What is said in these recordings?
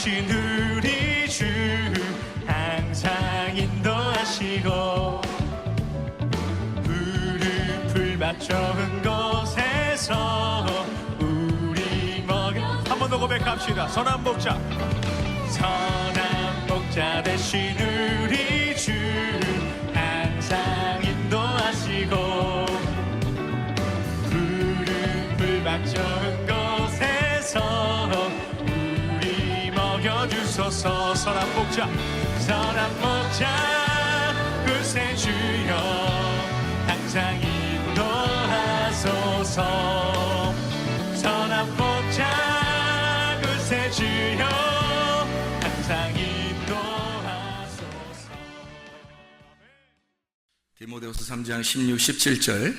되신 우리 주 항상 인도하시고 무릎을 맞춰 은 곳에서 우리 먹여 한 번 더 고백합시다. 선한 목자 선한 목자 되신 우리 주 항상 인도하시고 무릎을 맞춰 은 곳에서 우리 먹여주소서. 선한 목자 구세주여 항상 인도하소서. 선한 목자 구세주여 항상 인도하소서. 디모데후서 3장 16, 17절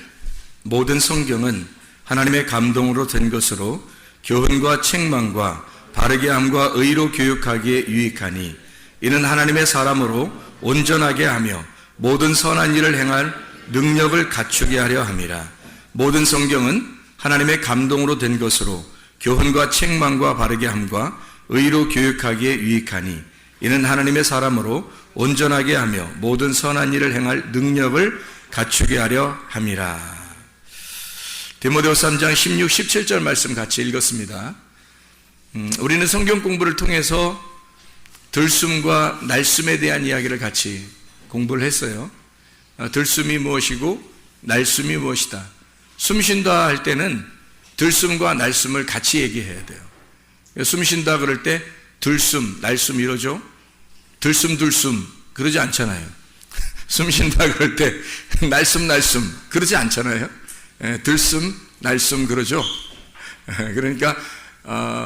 모든 성경은 하나님의 감동으로 된 것으로 교훈과 책망과 바르게 함과 의로 교육하기에 유익하니 이는 하나님의 사람으로 온전하게 하며 모든 선한 일을 행할 능력을 갖추게 하려 함이라. 모든 성경은 하나님의 감동으로 된 것으로 교훈과 책망과 바르게 함과 의로 교육하기에 유익하니 이는 하나님의 사람으로 온전하게 하며 모든 선한 일을 행할 능력을 갖추게 하려 함이라. 디모데후서 3장 16, 17절 말씀 같이 읽었습니다. 우리는 성경 공부를 통해서 들숨과 날숨에 대한 이야기를 같이 공부를 했어요. 들숨이 무엇이고 날숨이 무엇이다. 숨 쉰다 할 때는 들숨과 날숨을 같이 얘기해야 돼요. 숨 쉰다 그럴 때 들숨, 날숨 이러죠. 들숨 그러지 않잖아요. 숨 쉰다 그럴 때 날숨 그러지 않잖아요. 들숨, 날숨 그러죠. 그러니까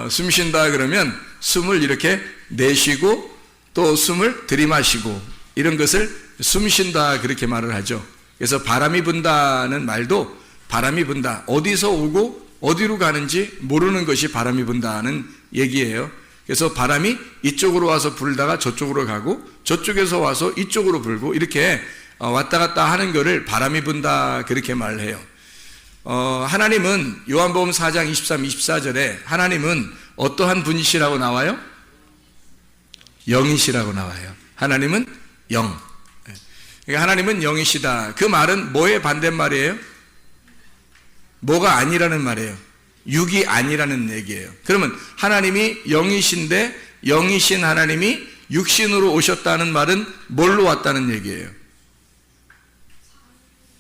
숨 쉰다 그러면 숨을 이렇게 내쉬고 또 숨을 들이마시고 이런 것을 숨 쉰다 그렇게 말을 하죠. 그래서 바람이 분다는 말도 바람이 분다, 어디서 오고 어디로 가는지 모르는 것이 바람이 분다는 얘기예요. 그래서 바람이 이쪽으로 와서 불다가 저쪽으로 가고 저쪽에서 와서 이쪽으로 불고 이렇게 왔다 갔다 하는 것을 바람이 분다 그렇게 말을 해요. 하나님은 요한복음 4장 23, 24절에 하나님은 어떠한 분이시라고 나와요? 영이시라고 나와요. 하나님은 영. 그러니까 하나님은 영이시다. 그 말은 뭐의 반대말이에요? 뭐가 아니라는 말이에요. 육이 아니라는 얘기예요. 그러면 하나님이 영이신데 영이신 하나님이 육신으로 오셨다는 말은 뭘로 왔다는 얘기예요?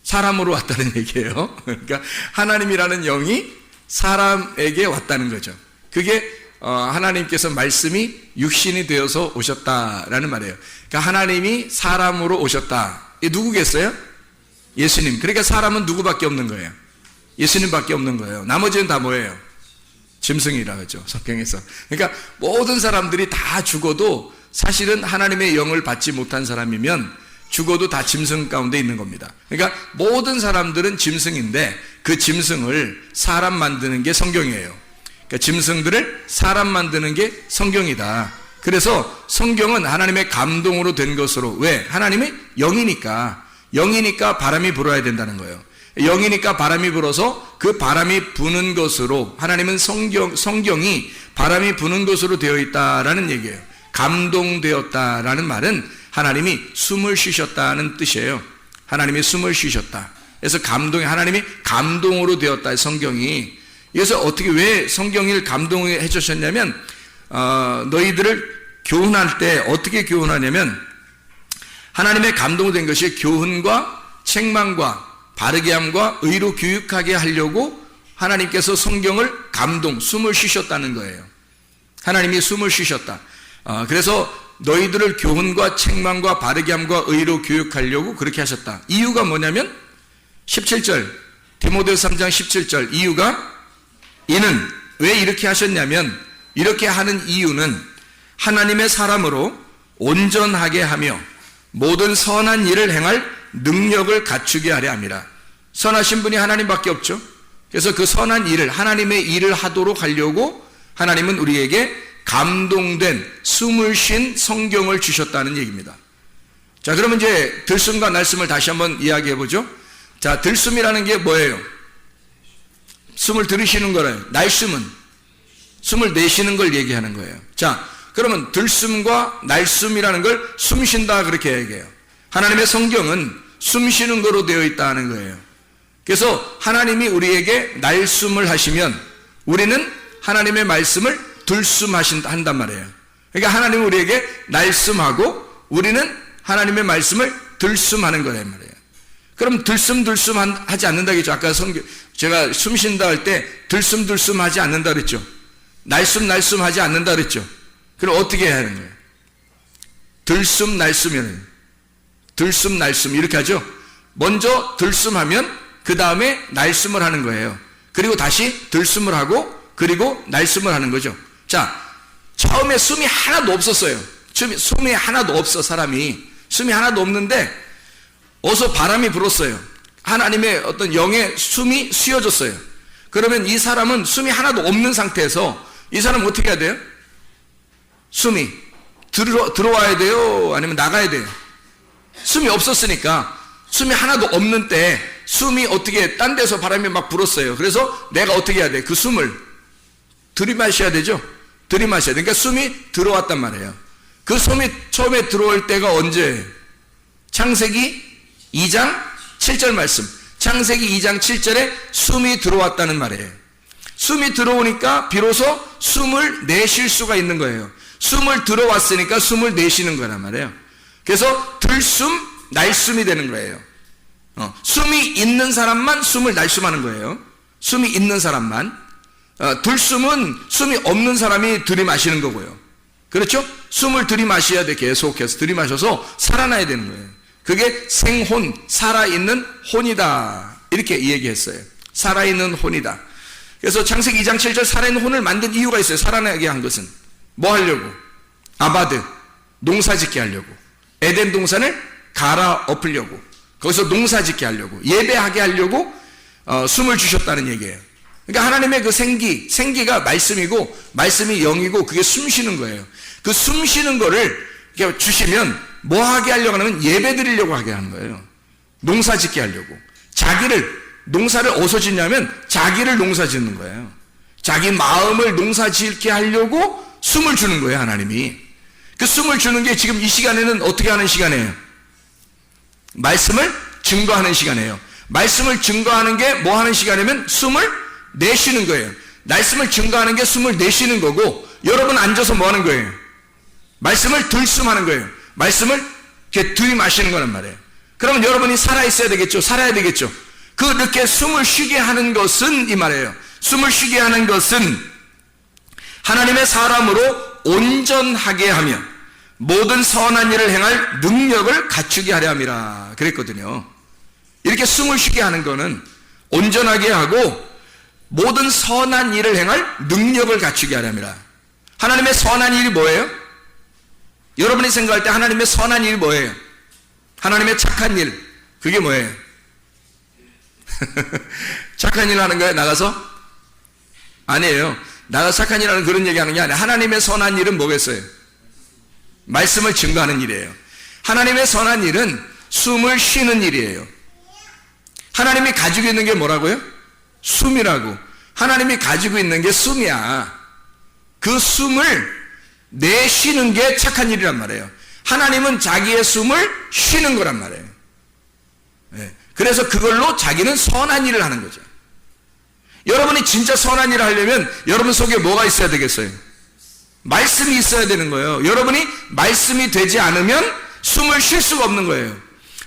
사람으로 왔다는 얘기예요. 그러니까 하나님이라는 영이 사람에게 왔다는 거죠. 그게 하나님께서 말씀이 육신이 되어서 오셨다라는 말이에요. 그러니까 하나님이 사람으로 오셨다. 이게 누구겠어요? 예수님. 그러니까 사람은 누구밖에 없는 거예요? 예수님밖에 없는 거예요. 나머지는 다 뭐예요? 짐승이라고 하죠, 성경에서. 그러니까 모든 사람들이 다 죽어도 사실은 하나님의 영을 받지 못한 사람이면 죽어도 다 짐승 가운데 있는 겁니다. 그러니까 모든 사람들은 짐승인데 그 짐승을 사람 만드는 게 성경이에요. 그러니까 짐승들을 사람 만드는 게 성경이다. 그래서 성경은 하나님의 감동으로 된 것으로, 왜? 하나님이 영이니까 바람이 불어야 된다는 거예요. 영이니까 바람이 불어서 그 바람이 부는 것으로, 하나님은 성경이 바람이 부는 것으로 되어 있다라는 얘기예요. 감동되었다라는 말은 하나님이 숨을 쉬셨다는 뜻이에요. 하나님이 숨을 쉬셨다. 그래서 하나님이 감동으로 되었다, 성경이. 그래서 왜 성경을 감동해 주셨냐면, 너희들을 교훈할 때 어떻게 교훈하냐면, 하나님의 감동으로 된 것이 교훈과 책망과 바르게 함과 의로 교육하게 하려고 하나님께서 성경을 숨을 쉬셨다는 거예요. 하나님이 숨을 쉬셨다. 그래서 너희들을 교훈과 책망과 바르게 함과 의로 교육하려고 그렇게 하셨다. 이유가 뭐냐면 17절, 디모데후서 3장 17절, 이는 왜 이렇게 하셨냐면, 이렇게 하는 이유는 하나님의 사람으로 온전하게 하며 모든 선한 일을 행할 능력을 갖추게 하려 함이라. 선하신 분이 하나님밖에 없죠. 그래서 그 선한 일을, 하나님의 일을 하도록 하려고 하나님은 우리에게 감동된 숨을 쉰 성경을 주셨다는 얘기입니다. 자, 그러면 이제 들숨과 날숨을 다시 한번 이야기해 보죠. 자, 들숨이라는 게 뭐예요? 숨을 들이쉬는 거래요. 날숨은 숨을 내쉬는 걸 얘기하는 거예요. 자, 그러면 들숨과 날숨이라는 걸 숨쉰다 그렇게 얘기해요. 하나님의 성경은 숨쉬는 거로 되어 있다는 거예요. 그래서 하나님이 우리에게 날숨을 하시면 우리는 하나님의 말씀을 들숨한단 말이에요. 그러니까 하나님은 우리에게 날숨하고 우리는 하나님의 말씀을 들숨하는 거란 말이에요. 그럼 들숨 하지 않는다겠죠. 아까 제가 숨 쉰다 할 때 들숨 하지 않는다 그랬죠. 날숨 하지 않는다 그랬죠. 그럼 어떻게 해야 하는 거예요? 들숨 날숨이라는 들숨 날숨 이렇게 하죠. 먼저 들숨하면 그 다음에 날숨을 하는 거예요. 그리고 다시 들숨을 하고 그리고 날숨을 하는 거죠. 자, 처음에 숨이 하나도 없었어요. 숨이 하나도 없어. 사람이 숨이 하나도 없는데 어서 바람이 불었어요. 하나님의 어떤 영의 숨이 쉬어졌어요. 그러면 이 사람은 숨이 하나도 없는 상태에서 이 사람은 어떻게 해야 돼요? 숨이 들어와야 돼요? 아니면 나가야 돼요? 숨이 없었으니까 숨이 하나도 없는 때 숨이 어떻게 딴 데서 바람이 막 불었어요. 그래서 내가 어떻게 해야 돼? 그 숨을 들이마셔야 되죠? 들이마셔야 돼. 그러니까 숨이 들어왔단 말이에요. 그 숨이 처음에 들어올 때가 언제예요? 창세기 2장 7절 말씀. 창세기 2장 7절에 숨이 들어왔다는 말이에요. 숨이 들어오니까 비로소 숨을 내쉴 수가 있는 거예요. 숨을 들어왔으니까 숨을 내쉬는 거란 말이에요. 그래서 들숨, 날숨이 되는 거예요. 숨이 있는 사람만 숨을 날숨하는 거예요. 숨이 있는 사람만. 들숨은 숨이 없는 사람이 들이마시는 거고요. 그렇죠? 숨을 들이마셔야 돼. 계속해서 들이마셔서 살아나야 되는 거예요. 그게 생혼, 살아있는 혼이다. 이렇게 얘기했어요. 살아있는 혼이다. 그래서 창세기 2장 7절 살아있는 혼을 만든 이유가 있어요. 살아나게 한 것은. 뭐 하려고? 아바드, 농사 짓게 하려고. 에덴 동산을 갈아 엎으려고. 거기서 농사 짓게 하려고. 예배하게 하려고 숨을 주셨다는 얘기예요. 그러니까 하나님의 그 생기가 말씀이고 말씀이 영이고 그게 숨 쉬는 거예요. 그 숨 쉬는 거를 주시면 뭐 하게 하려고 하면 예배 드리려고 하게 하는 거예요. 농사 짓게 하려고. 농사를 어디서 짓냐면 자기를 농사 짓는 거예요. 자기 마음을 농사 짓게 하려고 숨을 주는 거예요, 하나님이. 그 숨을 주는 게 지금 이 시간에는 어떻게 하는 시간이에요? 말씀을 증거하는 시간이에요. 말씀을 증거하는 게 뭐 하는 시간이면 숨을 내쉬는 거예요. 말씀을 증거하는 게 숨을 내쉬는 거고 여러분 앉아서 뭐 하는 거예요? 말씀을 들숨하는 거예요. 말씀을 이렇게 들이마시는 거란 말이에요. 그러면 여러분이 살아있어야 되겠죠. 살아야 되겠죠. 그렇게 숨을 쉬게 하는 것은 이 말이에요. 숨을 쉬게 하는 것은 하나님의 사람으로 온전하게 하며 모든 선한 일을 행할 능력을 갖추게 하려 함이라 그랬거든요. 이렇게 숨을 쉬게 하는 거는 온전하게 하고 모든 선한 일을 행할 능력을 갖추게 하려 함이라. 하나님의 선한 일이 뭐예요? 여러분이 생각할 때 하나님의 선한 일이 뭐예요? 하나님의 착한 일, 그게 뭐예요? 착한 일 하는 거예요? 나가서? 아니에요. 나가서 착한 일 하는 그런 얘기 하는 게 아니에요. 하나님의 선한 일은 뭐겠어요? 말씀을 증거하는 일이에요. 하나님의 선한 일은 숨을 쉬는 일이에요. 하나님이 가지고 있는 게 뭐라고요? 숨이라고. 하나님이 가지고 있는 게 숨이야. 그 숨을 내쉬는 게 착한 일이란 말이에요. 하나님은 자기의 숨을 쉬는 거란 말이에요. 네. 그래서 그걸로 자기는 선한 일을 하는 거죠. 여러분이 진짜 선한 일을 하려면 여러분 속에 뭐가 있어야 되겠어요? 말씀이 있어야 되는 거예요. 여러분이 말씀이 되지 않으면 숨을 쉴 수가 없는 거예요.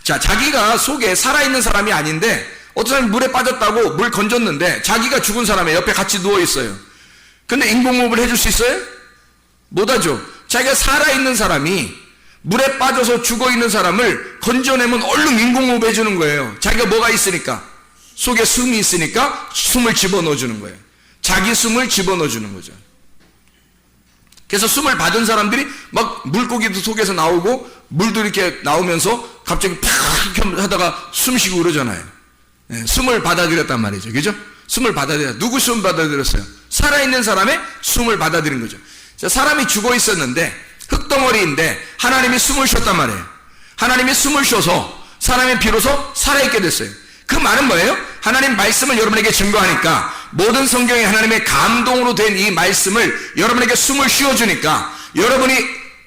자, 자기가 속에 살아있는 사람이 아닌데 어떤 사람이 물에 빠졌다고 물 건졌는데 자기가 죽은 사람의 옆에 같이 누워있어요. 근데 인공호흡을 해줄 수 있어요? 못하죠. 자기가 살아있는 사람이 물에 빠져서 죽어있는 사람을 건져내면 얼른 인공호흡 해주는 거예요. 자기가 뭐가 있으니까? 속에 숨이 있으니까 숨을 집어넣어주는 거예요. 자기 숨을 집어넣어주는 거죠. 그래서 숨을 받은 사람들이 막 물고기도 속에서 나오고 물도 이렇게 나오면서 갑자기 팍 하다가 숨 쉬고 그러잖아요. 네, 숨을 받아들였단 말이죠. 그죠? 숨을 받아들였어요. 누구 숨을 받아들였어요? 살아있는 사람의 숨을 받아들인 거죠. 자, 사람이 죽어 있었는데 흙덩어리인데 하나님이 숨을 쉬었단 말이에요. 하나님이 숨을 쉬어서 사람이 비로소 살아있게 됐어요. 그 말은 뭐예요? 하나님 말씀을 여러분에게 증거하니까 모든 성경에 하나님의 감동으로 된 이 말씀을 여러분에게 숨을 쉬어주니까 여러분이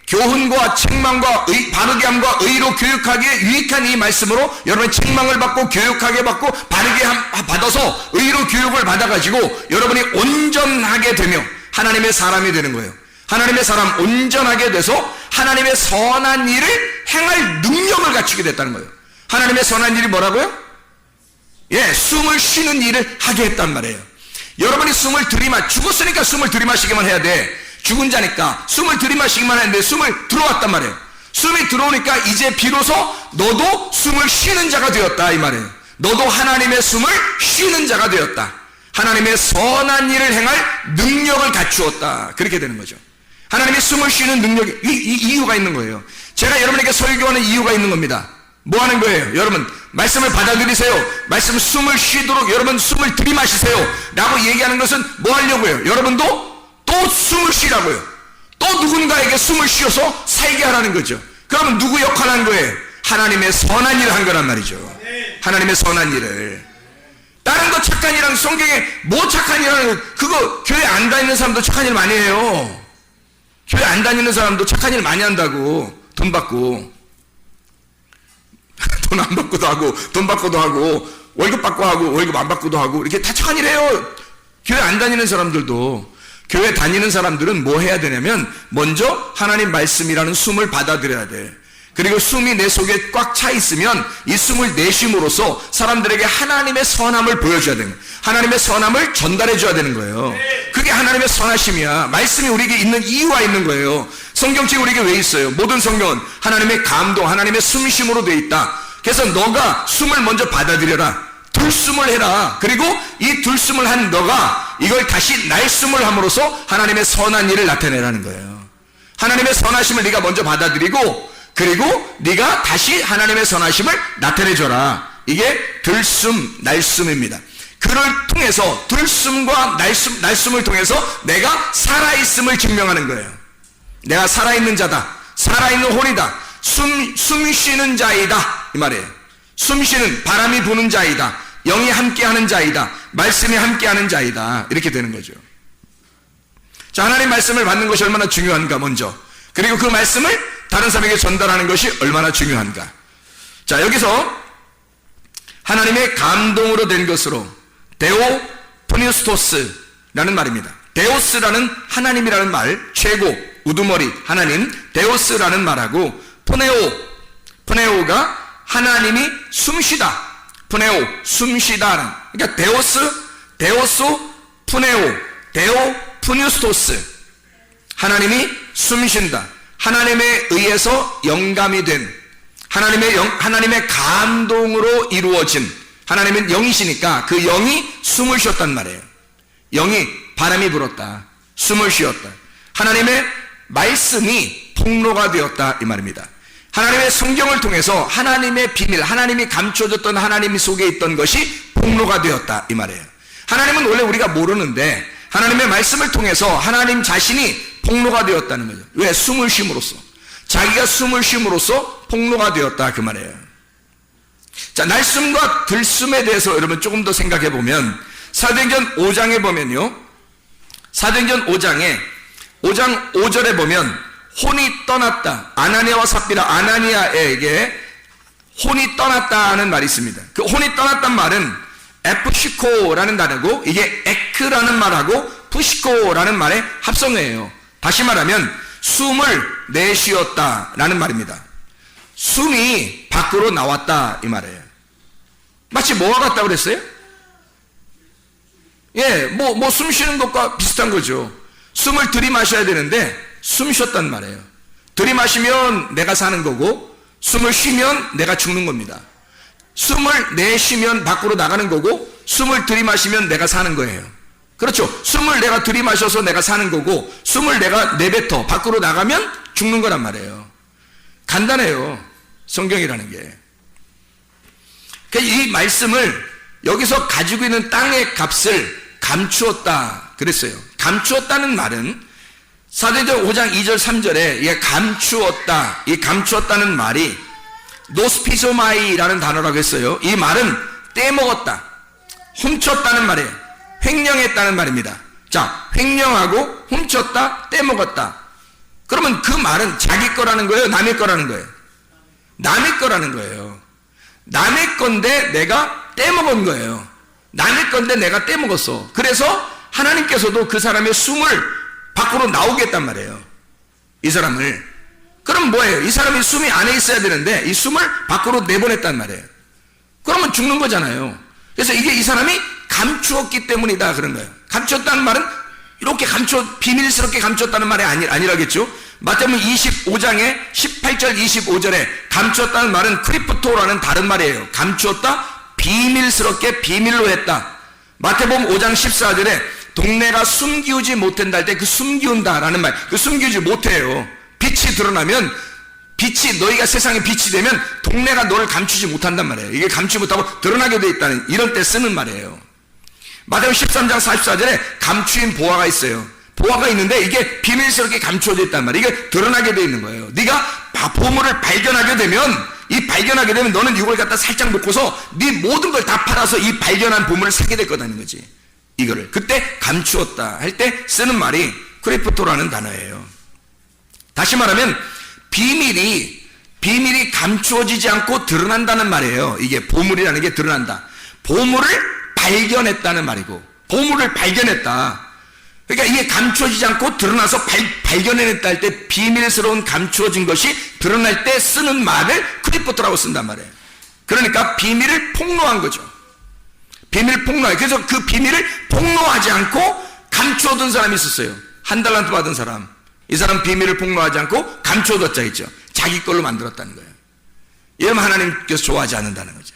교훈과 책망과 바르게 함과 의로 교육하기에 유익한 이 말씀으로 여러분이 책망을 받고 교육하게 받고 바르게 받아서 의로 교육을 받아가지고 여러분이 온전하게 되며 하나님의 사람이 되는 거예요. 하나님의 사람 온전하게 돼서 하나님의 선한 일을 행할 능력을 갖추게 됐다는 거예요. 하나님의 선한 일이 뭐라고요? 예, 숨을 쉬는 일을 하게 했단 말이에요. 여러분이 숨을 죽었으니까 숨을 들이마시기만 해야 돼. 죽은 자니까 숨을 들이마시기만 하는데 숨을 들어왔단 말이에요. 숨이 들어오니까 이제 비로소 너도 숨을 쉬는 자가 되었다 이 말이에요. 너도 하나님의 숨을 쉬는 자가 되었다. 하나님의 선한 일을 행할 능력을 갖추었다. 그렇게 되는 거죠. 하나님의 숨을 쉬는 능력이 이유가 있는 거예요. 제가 여러분에게 설교하는 이유가 있는 겁니다. 뭐 하는 거예요? 여러분 말씀을 받아들이세요. 말씀 숨을 쉬도록 여러분 숨을 들이마시세요 라고 얘기하는 것은 뭐 하려고요? 여러분도 또 숨을 쉬라고요. 또 누군가에게 숨을 쉬어서 살게 하라는 거죠. 그러면 누구 역할 한 거예요? 하나님의 선한 일을 한 거란 말이죠. 하나님의 선한 일을. 다른 거 착한 일하는 성경에 뭐 착한 일하는 그거 교회 안 다니는 사람도 착한 일 많이 해요. 교회 안 다니는 사람도 착한 일 많이 한다고. 돈 받고 돈 안 받고도 하고 돈 받고도 하고 월급 받고 하고 월급 안 받고도 하고 이렇게 다 착한 일 해요. 교회 안 다니는 사람들도. 교회 다니는 사람들은 뭐 해야 되냐면 먼저 하나님 말씀이라는 숨을 받아들여야 돼. 그리고 숨이 내 속에 꽉 차 있으면 이 숨을 내쉼으로써 사람들에게 하나님의 선함을 보여줘야 되는 거예요. 하나님의 선함을 전달해 줘야 되는 거예요. 그게 하나님의 선하심이야. 말씀이 우리에게 있는 이유가 있는 거예요. 성경책이 우리에게 왜 있어요? 모든 성경은 하나님의 감동, 하나님의 숨쉼으로 되어 있다. 그래서 너가 숨을 먼저 받아들여라. 들숨을 해라. 그리고 이 들숨을 한 너가 이걸 다시 날숨을 함으로써 하나님의 선한 일을 나타내라는 거예요. 하나님의 선하심을 네가 먼저 받아들이고 그리고 네가 다시 하나님의 선하심을 나타내줘라. 이게 들숨, 날숨입니다. 그를 통해서 들숨과 날숨을 통해서 내가 살아있음을 증명하는 거예요. 내가 살아있는 자다. 살아있는 혼이다. 숨 쉬는 자이다. 이 말이에요. 숨 쉬는 바람이 부는 자이다. 영이 함께하는 자이다. 말씀이 함께하는 자이다. 이렇게 되는 거죠. 자, 하나님 말씀을 받는 것이 얼마나 중요한가 먼저. 그리고 그 말씀을 다른 사람에게 전달하는 것이 얼마나 중요한가. 자, 여기서 하나님의 감동으로 된 것으로 데오 프니스토스라는 말입니다. 데오스라는 하나님이라는 말, 최고, 우두머리, 하나님, 데오스라는 말하고 푸네오가 하나님이 숨쉬다. 푸네오, 숨쉬다는. 그러니까 데오소, 푸네오, 데오, 푸니스토스. 하나님이 숨쉰다. 하나님에 의해서 영감이 된, 하나님의 감동으로 이루어진, 하나님은 영이시니까 그 영이 숨을 쉬었단 말이에요. 영이 바람이 불었다. 숨을 쉬었다. 하나님의 말씀이 폭로가 되었다. 이 말입니다. 하나님의 성경을 통해서 하나님의 비밀, 하나님이 감춰졌던 하나님 속에 있던 것이 폭로가 되었다. 이 말이에요. 하나님은 원래 우리가 모르는데 하나님의 말씀을 통해서 하나님 자신이 폭로가 되었다는 거죠. 왜? 숨을 쉼으로써. 자기가 숨을 쉼으로써 폭로가 되었다. 그 말이에요. 자, 날숨과 들숨에 대해서 여러분 조금 더 생각해 보면 사도행전 5장에 보면요. 사도행전 5장 5절에 보면 혼이 떠났다. 아나니아와 삽비라, 아나니아에게 혼이 떠났다는 말이 있습니다. 그 혼이 떠났단 말은 에프시코라는 단어고 이게 에크라는 말하고 푸시코라는 말의 합성어예요. 다시 말하면 숨을 내쉬었다라는 말입니다. 숨이 밖으로 나왔다 이 말이에요. 마치 뭐와 같다고 그랬어요? 예, 뭐 숨 쉬는 것과 비슷한 거죠. 숨을 들이마셔야 되는데 숨 쉬었단 말이에요. 들이마시면 내가 사는 거고 숨을 쉬면 내가 죽는 겁니다. 숨을 내쉬면 밖으로 나가는 거고 숨을 들이마시면 내가 사는 거예요. 그렇죠. 숨을 내가 들이마셔서 내가 사는 거고 숨을 내가 내뱉어 밖으로 나가면 죽는 거란 말이에요. 간단해요. 성경이라는 게. 이 말씀을 여기서 가지고 있는 땅의 값을 감추었다 그랬어요. 감추었다는 말은 사도행전 5장 2절 3절에 이게 감추었다, 이 감추었다는 말이 노스피소마이라는 단어라고 했어요. 이 말은 떼먹었다, 훔쳤다는 말이에요. 횡령했다는 말입니다. 자, 횡령하고 훔쳤다, 떼먹었다. 그러면 그 말은 자기 거라는 거예요? 남의 거라는 거예요? 남의 거라는 거예요. 남의 건데 내가 떼먹은 거예요. 남의 건데 내가 떼먹었어. 그래서 하나님께서도 그 사람의 숨을 밖으로 나오게 했단 말이에요. 이 사람을. 그럼 뭐예요? 이 사람이 숨이 안에 있어야 되는데 이 숨을 밖으로 내보냈단 말이에요. 그러면 죽는 거잖아요. 그래서 이게 이 사람이 감추었기 때문이다 그런 거예요. 감추었다는 말은 이렇게 비밀스럽게 감추었다는 말이 아니라겠죠. 마태복음 25장에 18절 25절에 감추었다는 말은 크리프토라는 다른 말이에요. 감추었다, 비밀스럽게 비밀로 했다. 마태복음 5장 14절에 동네가 숨기우지 못한다 할 때 그 숨기운다라는 말, 그 숨기우지 못해요. 빛이 드러나면, 빛이 너희가 세상에 빛이 되면 동네가 너를 감추지 못한단 말이에요. 이게 감추지 못하고 드러나게 돼 있다는, 이런 때 쓰는 말이에요. 마태복음 13장 44절에 감추인 보화가 있어요. 보화가 있는데 이게 비밀스럽게 감추어져 있단 말이에요. 이게 드러나게 돼 있는 거예요. 네가 보물을 발견하게 되면 너는 이걸 갖다 살짝 놓고서 네 모든 걸 다 팔아서 이 발견한 보물을 사게 될 거다는 거지. 이거를 그때 감추었다 할 때 쓰는 말이 크리프토라는 단어예요. 다시 말하면 비밀이 감추어지지 않고 드러난다는 말이에요. 이게 보물이라는 게 드러난다. 보물을 발견했다는 말이고, 보물을 발견했다. 그러니까 이게 감추어지지 않고 드러나서 발견해냈다 할 때 비밀스러운 감추어진 것이 드러날 때 쓰는 말을 크리프토라고 쓴단 말이에요. 그러니까 비밀을 폭로한 거죠. 비밀을 폭로해. 그래서 그 비밀을 폭로하지 않고 감추어둔 사람이 있었어요. 한 달란트 받은 사람. 이 사람 비밀을 폭로하지 않고 감추어뒀자 했죠. 자기 걸로 만들었다는 거예요. 이러면 하나님께서 좋아하지 않는다는 거죠.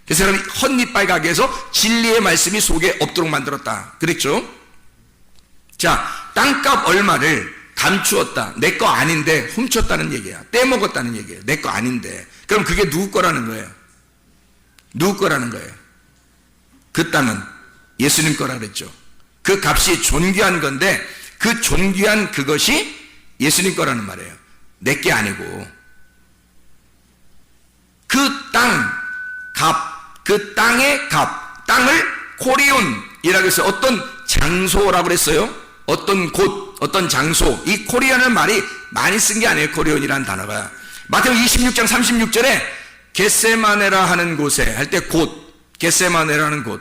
그 사람이 헛니빨 가게 해서 진리의 말씀이 속에 없도록 만들었다 그랬죠. 자, 땅값 얼마를 감추었다. 내 거 아닌데 훔쳤다는 얘기야. 떼먹었다는 얘기예요. 내 거 아닌데. 그럼 그게 누구 거라는 거예요? 누구 거라는 거예요? 그 땅은 예수님 거라 그랬죠. 그 값이 존귀한 건데 그 존귀한 그것이 예수님 거라는 말이에요. 내 게 아니고. 그 땅 값, 그 땅의 값, 땅을 코리온이라고 해서 어떤 장소라고 그랬어요. 어떤 곳, 어떤 장소. 이 코리온은 말이 많이 쓴 게 아니에요. 코리온이라는 단어가. 마태복음 26장 36절에 겟세마네라 하는 곳에 할 때 곳, 겟세마네라는 곳.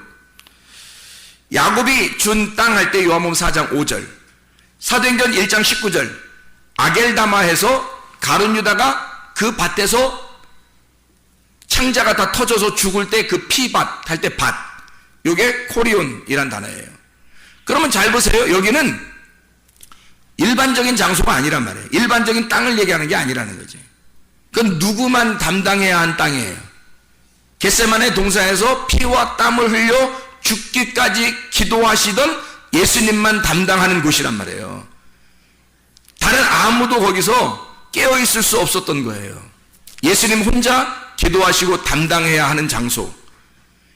야곱이 준 땅 할 때 요한복음 4장 5절. 사도행전 1장 19절. 아겔다마에서 가룟 유다가 그 밭에서 창자가 다 터져서 죽을 때 그 피밭 할 때 밭. 요게 코리온이란 단어예요. 그러면 잘 보세요. 여기는 일반적인 장소가 아니란 말이에요. 일반적인 땅을 얘기하는 게 아니라는 거지. 그건 누구만 담당해야 한 땅이에요. 겟세마네 동산에서 피와 땀을 흘려 죽기까지 기도하시던 예수님만 담당하는 곳이란 말이에요. 다른 아무도 거기서 깨어있을 수 없었던 거예요. 예수님 혼자 기도하시고 담당해야 하는 장소.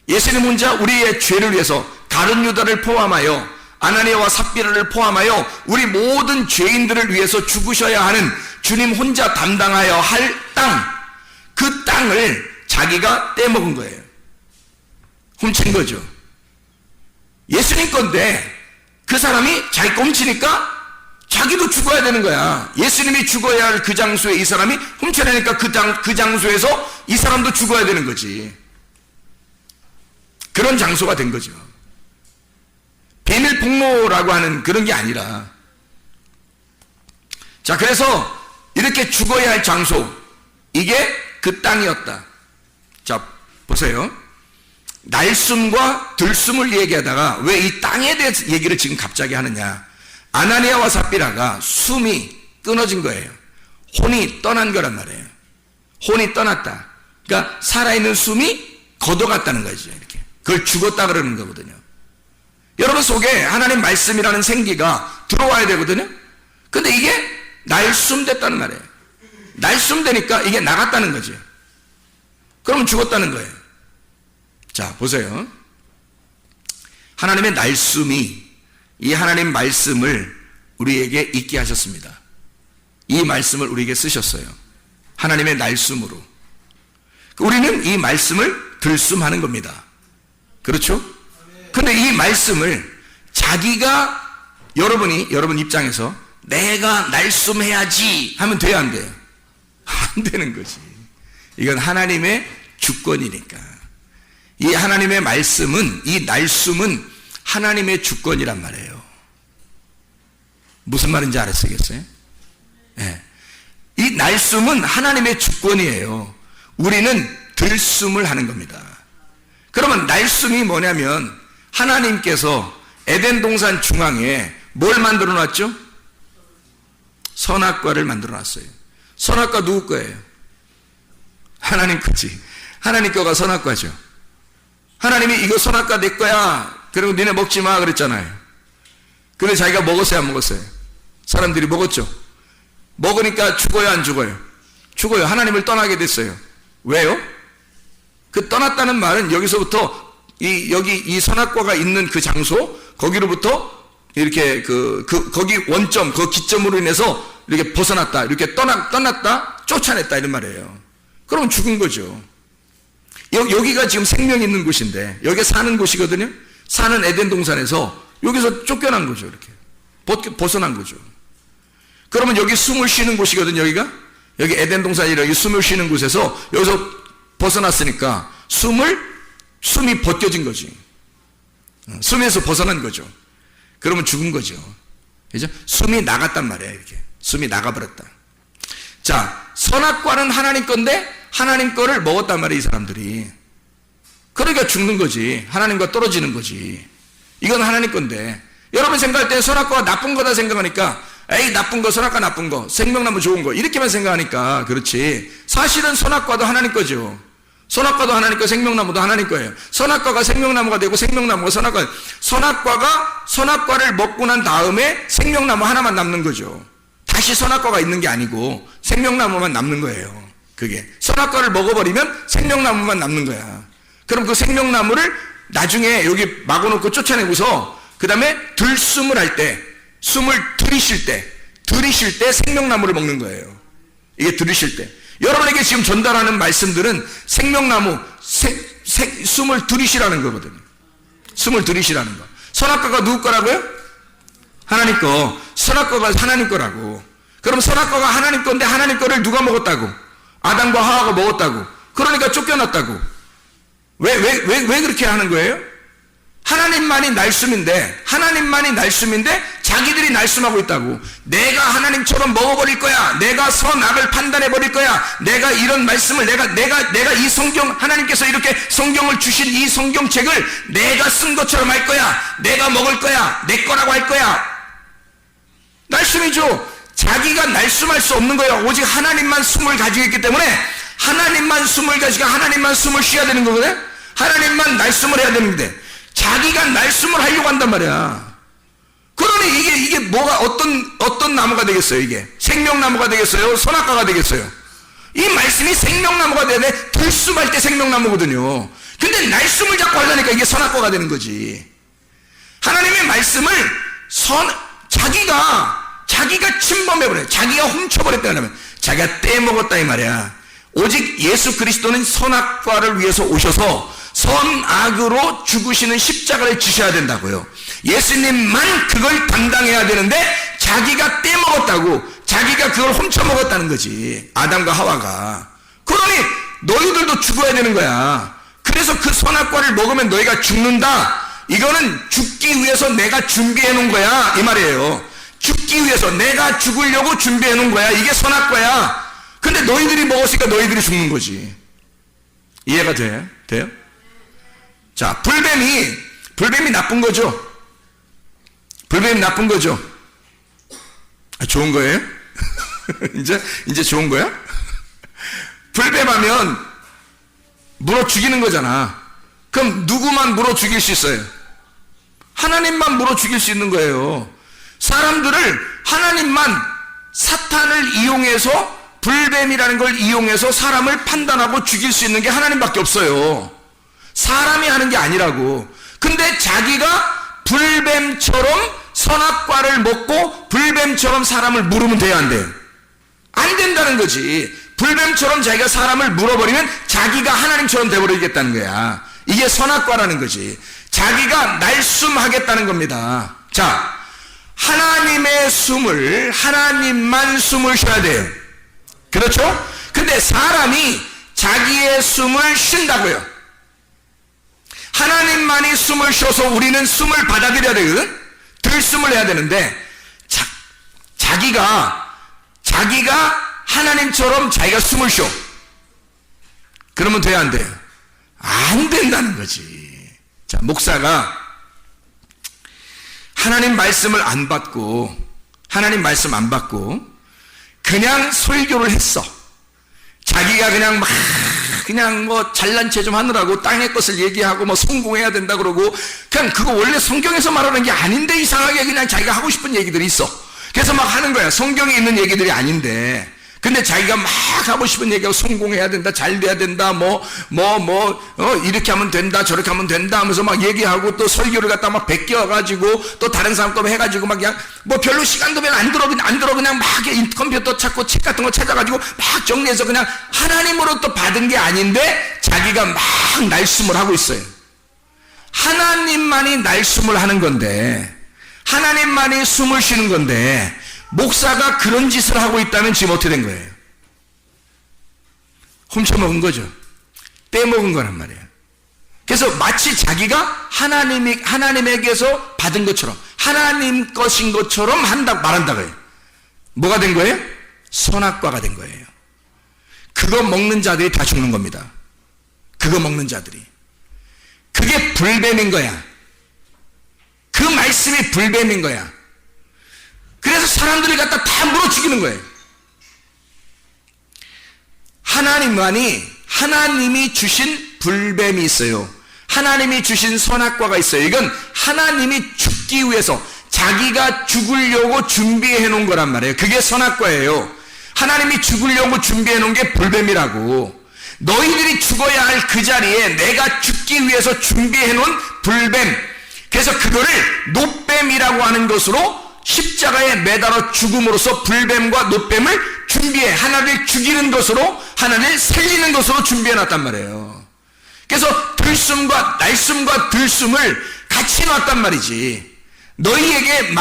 예수님 혼자 우리의 죄를 위해서 가룟 유다를 포함하여 아나니아와 삽비라를 포함하여 우리 모든 죄인들을 위해서 죽으셔야 하는 주님 혼자 담당하여 할 땅, 그 땅을 자기가 떼먹은 거예요. 훔친 거죠. 예수님 건데 그 사람이 자기 거 훔치니까 자기도 죽어야 되는 거야. 예수님이 죽어야 할 그 장소에 이 사람이 훔쳐내니까 그 장소에서 이 사람도 죽어야 되는 거지. 그런 장소가 된 거죠. 비밀 폭로라고 하는 그런 게 아니라. 자, 그래서 이렇게 죽어야 할 장소, 이게 그 땅이었다. 자, 보세요. 날숨과 들숨을 얘기하다가 왜 이 땅에 대해서 얘기를 지금 갑자기 하느냐. 아나니아와 삽비라가 숨이 끊어진 거예요. 혼이 떠난 거란 말이에요. 혼이 떠났다. 그러니까 살아있는 숨이 걷어갔다는 거죠. 이렇게. 그걸 죽었다 그러는 거거든요. 여러분 속에 하나님 말씀이라는 생기가 들어와야 되거든요. 근데 이게 날숨됐다는 말이에요. 날숨되니까 이게 나갔다는 거죠. 그러면 죽었다는 거예요. 자, 보세요. 하나님의 날숨이 이 하나님 말씀을 우리에게 있게 하셨습니다. 이 말씀을 우리에게 쓰셨어요. 하나님의 날숨으로. 우리는 이 말씀을 들숨하는 겁니다. 그렇죠? 근데 이 말씀을 자기가 여러분 입장에서 내가 날숨해야지 하면 돼야 안 돼요? 안 되는 거지. 이건 하나님의 주권이니까. 이 하나님의 말씀은, 이 날숨은 하나님의 주권이란 말이에요. 무슨 말인지 알았겠어요? 네. 이 날숨은 하나님의 주권이에요. 우리는 들숨을 하는 겁니다. 그러면 날숨이 뭐냐면 하나님께서 에덴 동산 중앙에 뭘 만들어 놨죠? 선악과를 만들어 놨어요. 선악과 누구 거예요? 하나님 거지. 하나님 거가 선악과죠. 하나님이 이거 선악과 내 거야. 그리고 니네 먹지 마 그랬잖아요. 근데 자기가 먹었어요, 안 먹었어요? 사람들이 먹었죠. 먹으니까 죽어요, 안 죽어요? 죽어요. 하나님을 떠나게 됐어요. 왜요? 그 떠났다는 말은 여기서부터 여기 이 선악과가 있는 그 장소, 거기로부터 이렇게 거기 원점, 그 기점으로 인해서 이렇게 벗어났다, 이렇게 떠났다, 쫓아냈다 이런 말이에요. 그럼 죽은 거죠. 여기가 지금 생명 있는 곳인데, 여기 사는 곳이거든요. 사는 에덴 동산에서 여기서 쫓겨난 거죠. 이렇게 벗어난 거죠. 그러면 여기 숨을 쉬는 곳이거든요. 여기 에덴 동산이 여기 숨을 쉬는 곳에서 여기서 벗어났으니까 숨이 벗겨진 거지. 숨에서 벗어난 거죠. 그러면 죽은 거죠. 그죠? 숨이 나갔단 말이에요. 이렇게 숨이 나가버렸다. 자, 선악과는 하나님 건데 하나님 거를 먹었단 말이에요, 이 사람들이. 그러니까 죽는 거지. 하나님과 떨어지는 거지. 이건 하나님 건데, 여러분 생각할 때 선악과가 나쁜 거다 생각하니까, 에이 나쁜 거, 선악과 나쁜 거, 생명나무 좋은 거 이렇게만 생각하니까 그렇지, 사실은 선악과도 하나님 거죠. 선악과도 하나님 거, 생명나무도 하나님 거예요. 선악과가 생명나무가 되고 생명나무가 선악과, 선악과가 선악과를 먹고 난 다음에 생명나무 하나만 남는 거죠. 다시 선악과가 있는 게 아니고 생명나무만 남는 거예요. 그게 선악과를 먹어버리면 생명나무만 남는 거야. 그럼 그 생명나무를 나중에 여기 막아놓고 쫓아내고서 그 다음에 들숨을 할 때, 숨을 들이쉴 때 생명나무를 먹는 거예요. 이게 들이쉴 때. 여러분에게 지금 전달하는 말씀들은 생명나무, 숨을 들이쉬라는 거거든요. 숨을 들이쉬라는 거. 선악과가 누구 거라고요? 하나님 거. 선악과가 하나님 거라고. 그럼 선악과가 하나님 건데 하나님 거를 누가 먹었다고? 아담과 하와가 먹었다고. 그러니까 쫓겨났다고. 왜 그렇게 하는 거예요? 하나님만이 날숨인데 자기들이 날숨하고 있다고. 내가 하나님처럼 먹어버릴 거야. 내가 선악을 판단해버릴 거야. 내가 이런 말씀을 내가 이 성경, 하나님께서 이렇게 성경을 주신 이 성경책을 내가 쓴 것처럼 할 거야. 내가 먹을 거야. 내 거라고 할 거야. 날숨이죠. 자기가 날숨할 수 없는 거예요. 오직 하나님만 숨을 가지고 있기 때문에 하나님만 숨을 가지고 하나님만 숨을 쉬어야 되는 거거든. 하나님만 날숨을 해야 되는데 자기가 날숨을 하려고 한단 말이야. 그러니 이게 뭐가 어떤 나무가 되겠어요? 이게 생명나무가 되겠어요? 선악과가 되겠어요? 이 말씀이 생명나무가 돼야 돼. 들숨할 때 생명나무거든요. 근데 날숨을 자꾸 하려니까 이게 선악과가 되는 거지. 하나님의 말씀을 자기가 침범해버려요. 자기가 훔쳐버렸다 하면 자기가 떼먹었다 이 말이야. 오직 예수 그리스도는 선악과를 위해서 오셔서 선악으로 죽으시는 십자가를 지셔야 된다고요. 예수님만 그걸 담당해야 되는데 자기가 떼먹었다고, 자기가 그걸 훔쳐먹었다는 거지. 아담과 하와가. 그러니 너희들도 죽어야 되는 거야. 그래서 그 선악과를 먹으면 너희가 죽는다. 이거는 죽기 위해서 내가 준비해 놓은 거야 이 말이에요. 죽기 위해서 내가 죽으려고 준비해 놓은 거야. 이게 선악과야. 근데 너희들이 먹었으니까 너희들이 죽는 거지. 이해가 돼요? 자, 불뱀이 나쁜 거죠? 불뱀이 나쁜 거죠? 좋은 거예요? 이제 좋은 거야? 불뱀하면 물어 죽이는 거잖아. 그럼 누구만 물어 죽일 수 있어요? 하나님만 물어 죽일 수 있는 거예요. 사람들을 하나님만, 사탄을 이용해서, 불뱀이라는 걸 이용해서 사람을 판단하고 죽일 수 있는 게 하나님밖에 없어요. 사람이 하는 게 아니라고. 근데 자기가 불뱀처럼 선악과를 먹고 불뱀처럼 사람을 물으면 돼야 안 돼요? 안 된다는 거지. 불뱀처럼 자기가 사람을 물어버리면 자기가 하나님처럼 돼버리겠다는 거야. 이게 선악과라는 거지. 자기가 날숨하겠다는 겁니다. 자, 하나님의 숨을, 하나님만 숨을 쉬어야 돼요. 그렇죠? 근데 사람이 자기의 숨을 쉰다고요. 하나님만이 숨을 쉬어서 우리는 숨을 받아들여야 되거든. 들숨을 해야 되는데 자기가 하나님처럼 자기가 숨을 쉬어. 그러면 돼야 안 돼요? 안 된다는 거지. 자, 목사가 하나님 말씀을 안 받고, 하나님 말씀 안 받고 그냥 설교를 했어. 자기가 그냥 뭐 잘난 체 좀 하느라고 땅의 것을 얘기하고 뭐 성공해야 된다 그러고, 그냥 그거 원래 성경에서 말하는 게 아닌데 이상하게 그냥 자기가 하고 싶은 얘기들이 있어. 그래서 막 하는 거야. 성경에 있는 얘기들이 아닌데. 근데 자기가 막 하고 싶은 얘기하고 성공해야 된다, 잘 돼야 된다, 이렇게 하면 된다, 저렇게 하면 된다 하면서 막 얘기하고, 또 설교를 갖다 막 베껴가지고 또 다른 사람 거 해가지고 막 그냥 뭐 별로 시간도 별로 안 들어 그냥 막 컴퓨터 찾고 책 같은 거 찾아가지고 막 정리해서 그냥 하나님으로부터 받은 게 아닌데 자기가 막 날숨을 하고 있어요. 하나님만이 날숨을 하는 건데, 하나님만이 숨을 쉬는 건데, 목사가 그런 짓을 하고 있다면 지금 어떻게 된 거예요? 훔쳐먹은 거죠. 떼먹은 거란 말이에요. 그래서 마치 자기가 하나님에게서 받은 것처럼, 하나님 것인 것처럼 말한다고요. 뭐가 된 거예요? 선악과가 된 거예요. 그거 먹는 자들이 다 죽는 겁니다. 그거 먹는 자들이. 그게 불뱀인 거야. 그 말씀이 불뱀인 거야. 그래서 사람들이 갖다 다 물어 죽이는 거예요. 하나님이 주신 불뱀이 있어요. 하나님이 주신 선악과가 있어요. 이건 하나님이 죽기 위해서 자기가 죽으려고 준비해 놓은 거란 말이에요. 그게 선악과예요. 하나님이 죽으려고 준비해 놓은 게 불뱀이라고. 너희들이 죽어야 할 그 자리에 내가 죽기 위해서 준비해 놓은 불뱀. 그래서 그거를 노뱀이라고 하는 것으로 십자가에 매달아 죽음으로써 불뱀과 노뱀을 준비해, 하나를 죽이는 것으로, 하나를 살리는 것으로 준비해 놨단 말이에요. 그래서 들숨과 날숨과 들숨을 같이 놨단 말이지. 너희에게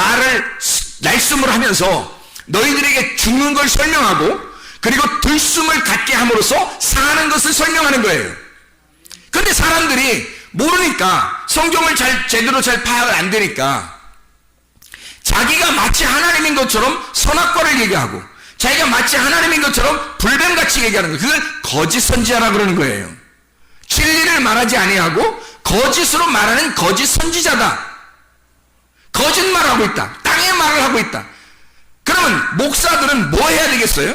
날숨을 하면서 너희들에게 죽는 걸 설명하고, 그리고 들숨을 갖게 함으로써 사는 것을 설명하는 거예요. 그런데 사람들이 모르니까, 성경을 제대로 잘 파악을 안 되니까 자기가 마치 하나님인 것처럼 선악과를 얘기하고, 자기가 마치 하나님인 것처럼 불뱀같이 얘기하는 거예요. 그걸 거짓 선지자라 그러는 거예요. 진리를 말하지 아니하고 거짓으로 말하는 거짓 선지자다. 거짓말하고 있다. 땅의 말을 하고 있다. 그러면 목사들은 뭐 해야 되겠어요?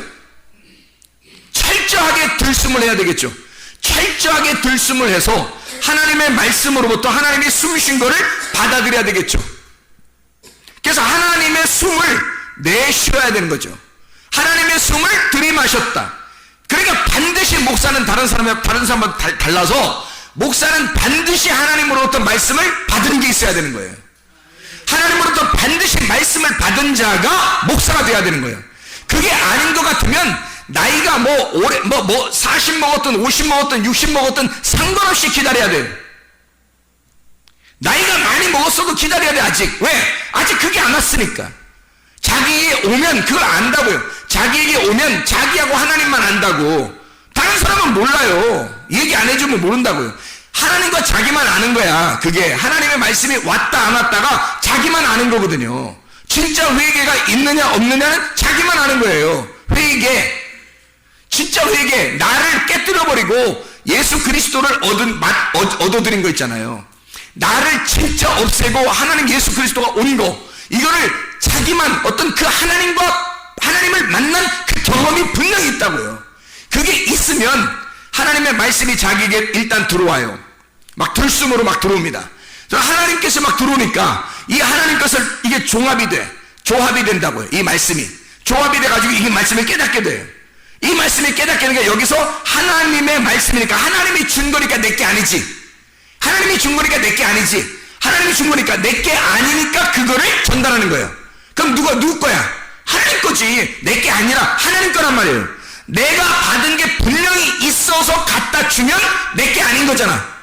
철저하게 들숨을 해야 되겠죠. 철저하게 들숨을 해서 하나님의 말씀으로부터 하나님이 숨쉬신 거를 받아들여야 되겠죠. 그래서 하나님의 숨을 내쉬어야 되는 거죠. 하나님의 숨을 들이마셨다. 그러니까 반드시 목사는 다른 사람과 달라서, 목사는 반드시 하나님으로부터 말씀을 받은 게 있어야 되는 거예요. 하나님으로부터 반드시 말씀을 받은 자가 목사가 돼야 되는 거예요. 그게 아닌 것 같으면 나이가 40 먹었든 50 먹었든 60 먹었든 상관없이 기다려야 돼요. 나이가 많이 먹었어도 기다려야 돼. 아직. 왜? 아직 그게 안 왔으니까. 자기에게 오면 그걸 안다고요. 자기에게 오면 자기하고 하나님만 안다고. 다른 사람은 몰라요. 얘기 안 해주면 모른다고요. 하나님과 자기만 아는 거야. 그게 하나님의 말씀이 왔다 안 왔다가 자기만 아는 거거든요. 진짜 회개가 있느냐 없느냐는 자기만 아는 거예요. 진짜 회개, 나를 깨뜨려버리고 예수 그리스도를 얻어들인 거 있잖아요. 나를 진짜 없애고 하나님 예수 그리스도가 온 거, 이거를 자기만 어떤 그 하나님을 만난 그 경험이 분명히 있다고요. 그게 있으면 하나님의 말씀이 자기에게 일단 들어와요. 막 들숨으로 막 들어옵니다. 하나님께서 막 들어오니까 이 하나님 것을 이게 조합이 된다고요. 이 말씀이 조합이 돼가지고 이 말씀을 깨닫게 돼요. 이 말씀이 깨닫게 되니까 여기서 하나님의 말씀이니까, 하나님이 준 거니까 내게 아니지. 하나님이 준 거니까 내게 아니지. 하나님이 준 거니까 내게 아니니까 그거를 전달하는 거예요. 그럼 누구 거야? 하나님 거지. 내게 아니라 하나님 거란 말이에요. 내가 받은 게 분명히 있어서 갖다 주면 내게 아닌 거잖아.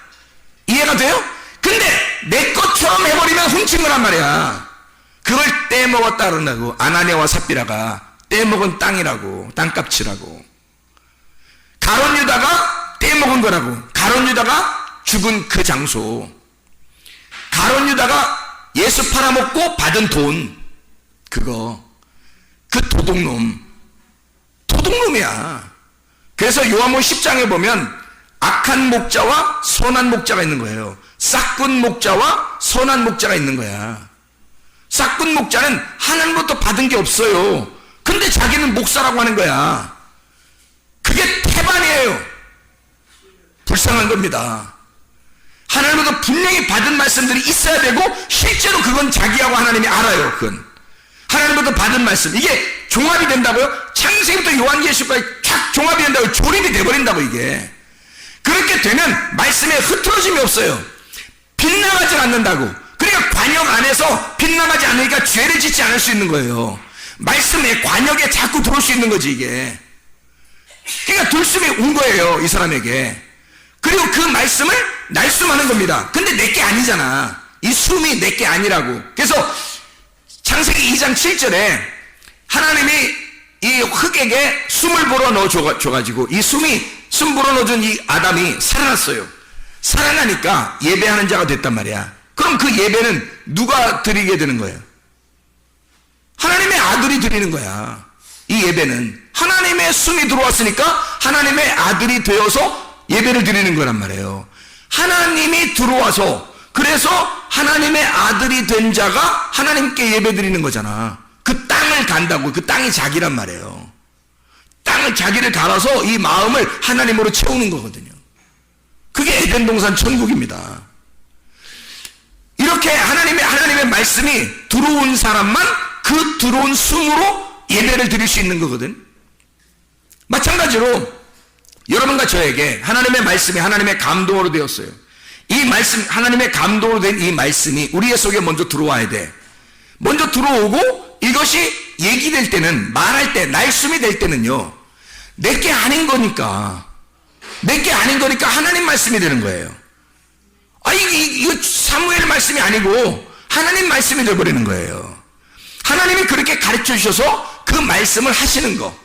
이해가 돼요? 근데 내 것처럼 해버리면 훔친 거란 말이야. 그걸 떼먹었다 그런다고. 아나니아와 삽비라가 떼먹은 땅이라고, 땅값이라고. 가룟 유다가 떼먹은 거라고. 가룟 유다가 죽은 그 장소. 가룟 유다가 예수 팔아먹고 받은 돈, 그거. 그 도둑놈이야. 그래서 요한복음 10장에 보면 악한 목자와 선한 목자가 있는 거예요. 싹군 목자와 선한 목자가 있는 거야. 싹군 목자는 하나님부터 받은 게 없어요. 근데 자기는 목사라고 하는 거야. 그게 태반이에요. 불쌍한 겁니다. 하나님부터 분명히 받은 말씀들이 있어야 되고, 실제로 그건 자기하고 하나님이 알아요. 그건 하나님부터 받은 말씀, 이게 종합이 된다고요? 창세기부터 요한계시록까지 쫙 종합이 된다고요? 조립이 돼버린다고. 이게 그렇게 되면 말씀에 흐트러짐이 없어요. 빗나가지 않는다고. 그러니까 관역 안에서 빗나가지 않으니까 죄를 짓지 않을 수 있는 거예요. 말씀에 관역에 자꾸 들어올 수 있는 거지 이게. 그러니까 들숨이 온 거예요, 이 사람에게. 그리고 그 말씀을 날숨하는 겁니다. 근데 내게 아니잖아. 이 숨이 내게 아니라고. 그래서 창세기 2장 7절에 하나님이 이 흙에게 숨을 불어 넣어줘가지고 이 숨 불어 넣어준 이 아담이 살아났어요. 살아나니까 예배하는 자가 됐단 말이야. 그럼 그 예배는 누가 드리게 되는 거예요? 하나님의 아들이 드리는 거야. 이 예배는 하나님의 숨이 들어왔으니까 하나님의 아들이 되어서 예배를 드리는 거란 말이에요. 하나님이 들어와서, 그래서 하나님의 아들이 된 자가 하나님께 예배 드리는 거잖아. 그 땅을 간다고. 그 땅이 자기란 말이에요. 땅을 자기를 갈아서 이 마음을 하나님으로 채우는 거거든요. 그게 에덴 동산 천국입니다. 이렇게 하나님의 말씀이 들어온 사람만 그 들어온 숨으로 예배를 드릴 수 있는 거거든. 마찬가지로 여러분과 저에게 하나님의 말씀이 하나님의 감동으로 되었어요. 이 말씀, 하나님의 감동으로 된 이 말씀이 우리의 속에 먼저 들어와야 돼. 먼저 들어오고 이것이 얘기될 때는, 말할 때, 날숨이 될 때는요, 내게 아닌 거니까 하나님 말씀이 되는 거예요. 이거 사무엘 말씀이 아니고 하나님 말씀이 되어버리는 거예요. 하나님이 그렇게 가르쳐 주셔서 그 말씀을 하시는 거.